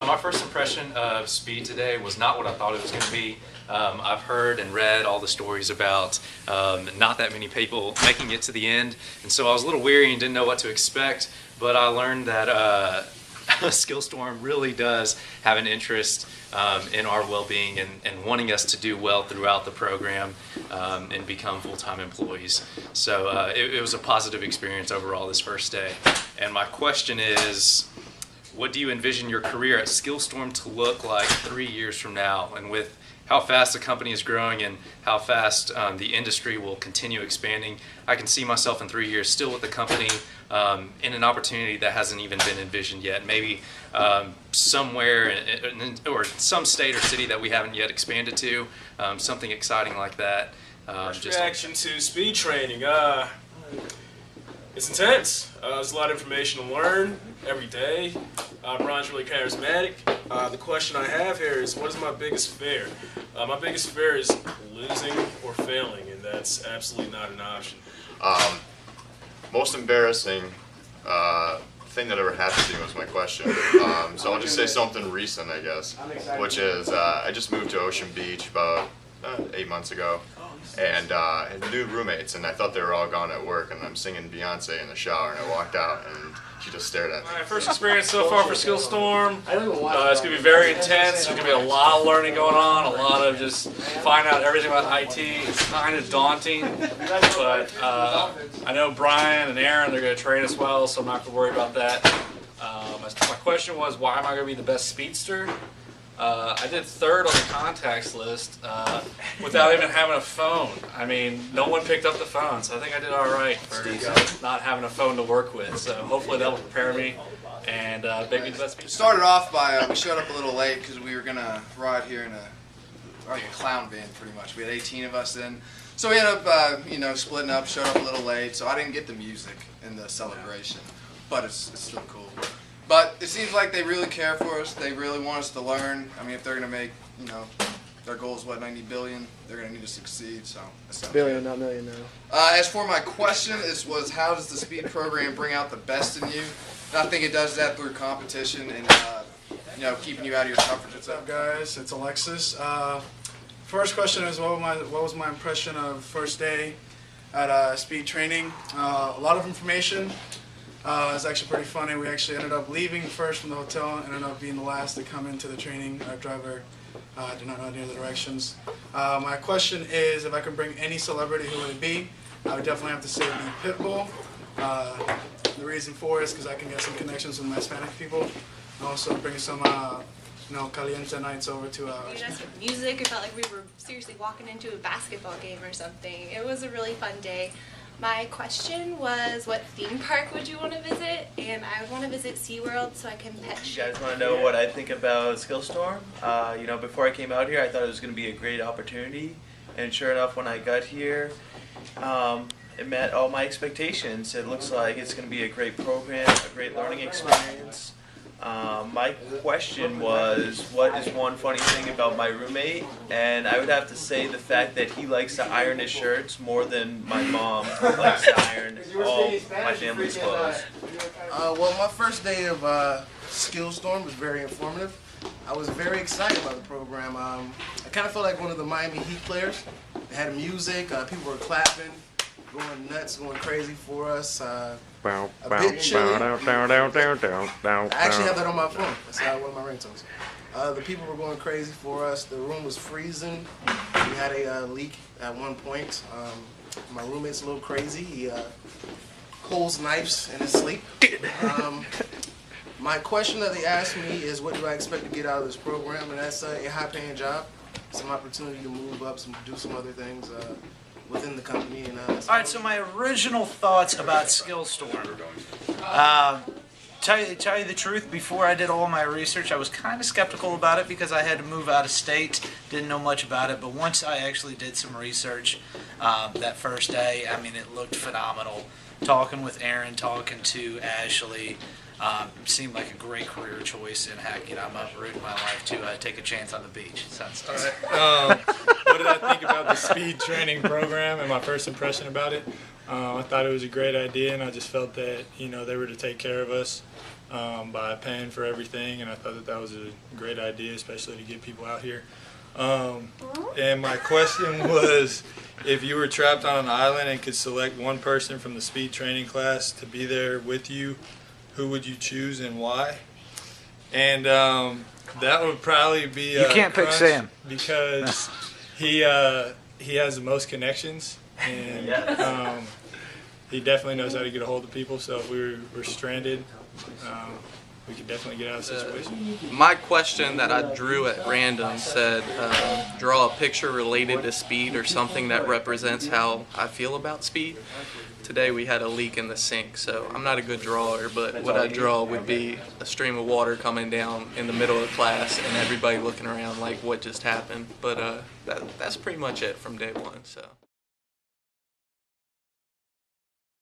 My first impression of speed today was not what I thought it was going to be. I've heard and read all the stories about not that many people making it to the end, and so I was a little weary and didn't know what to expect, but I learned that Skillstorm really does have an interest in our well-being and wanting us to do well throughout the program and become full-time employees. So it was a positive experience overall this first day. And my question is, what do you envision your career at Skillstorm to look like 3 years from now? And with how fast the company is growing and how fast the industry will continue expanding, I can see myself in 3 years still with the company in an opportunity that hasn't even been envisioned yet. Maybe somewhere or some state or city that we haven't yet expanded to, something exciting like that. First reaction to speed training. It's intense. There's a lot of information to learn every day. Brian's really charismatic. The question I have here is, what is my biggest fear? My biggest fear is losing or failing, and that's absolutely not an option. Most embarrassing thing that ever happened to me was my question. So I'll just say something recent, I guess, which is I just moved to Ocean Beach about 8 months ago, and I had new roommates, and I thought they were all gone at work, and I'm singing Beyonce in the shower, and I walked out, and she just stared at me. My first experience so far for Skillstorm, it's going to be very intense. There's going to be a lot of learning going on, a lot of just finding out everything about IT. It's kind of daunting, but I know Brian and Aaron, they're going to train us well, so I'm not going to worry about that. My question was, why am I going to be the best speedster? I did third on the contacts list without even having a phone. I mean, no one picked up the phone, so I think I did all right for not having a phone to work with. So hopefully that will prepare me and make me the best speedster. Started off by we showed up a little late because we were gonna ride here in a clown van pretty much. We had 18 of us in, so we ended up splitting up. Showed up a little late, so I didn't get the music in the celebration, but it's still cool. But it seems like they really care for us. They really want us to learn. I mean, if they're going to make, their goal is what, 90 billion, they're going to need to succeed. So billion, not million now. As for my question, was how does the speed program bring out the best in you? And I think it does that through competition and keeping you out of your comfort zone. What's up, guys? It's Alexis. First question is what was my impression of first day at speed training? A lot of information. It's actually pretty funny. We actually ended up leaving first from the hotel and ended up being the last to come into the training. Our driver did not know any of the directions. My question is, if I could bring any celebrity, who would it be? I would definitely have to say the Pitbull. The reason for it is because I can get some connections with my Hispanic people. And also bring some caliente nights over to We did some music. It felt like we were seriously walking into a basketball game or something. It was a really fun day. My question was, what theme park would you want to visit? And I would want to visit SeaWorld so I can pet You guys want to know what I think about Skillstorm? Before I came out here, I thought it was going to be a great opportunity. And sure enough, when I got here, it met all my expectations. It looks like it's going to be a great program, a great learning experience. My question was, what is one funny thing about my roommate? And I would have to say the fact that he likes to iron his shirts more than my mom likes to iron all my family's clothes. Well, my first day of Skillstorm was very informative. I was very excited about the program. I kind of felt like one of the Miami Heat players. They had music, people were clapping, going nuts, going crazy for us. A bit chilly. I actually have that on my phone. That's one of my ringtones. The people were going crazy for us. The room was freezing. We had a leak at one point. My roommate's a little crazy. He pulls knives in his sleep. My question that they asked me is, what do I expect to get out of this program? And that's a high-paying job, some opportunity to move up, do some other things within the company. And, all right, so my original thoughts about Skillstorm. Tell you the truth, before I did all my research, I was kind of skeptical about it because I had to move out of state, didn't know much about it. But once I actually did some research that first day, I mean, it looked phenomenal. Talking with Aaron, talking to Ashley, seemed like a great career choice. And heck, I'm uprooting my life to take a chance on the beach. Sounds All right. What did I think about the speed training program and my first impression about it? I thought it was a great idea, and I just felt that, you know, they were to take care of us by paying for everything, and I thought that that was a great idea, especially to get people out here. And my question was, if you were trapped on an island and could select one person from the speed training class to be there with you, who would you choose and why? And that would probably be You can't pick Crunch, Sam. because he has the most connections, and he definitely knows how to get a hold of people. So if we were stranded, we could definitely get out of the situation. My question that I drew at random said, draw a picture related to speed or something that represents how I feel about speed. Today we had a leak in the sink, so I'm not a good drawer, but what I draw would be a stream of water coming down in the middle of class and everybody looking around like what just happened. But that's pretty much it from day one. So.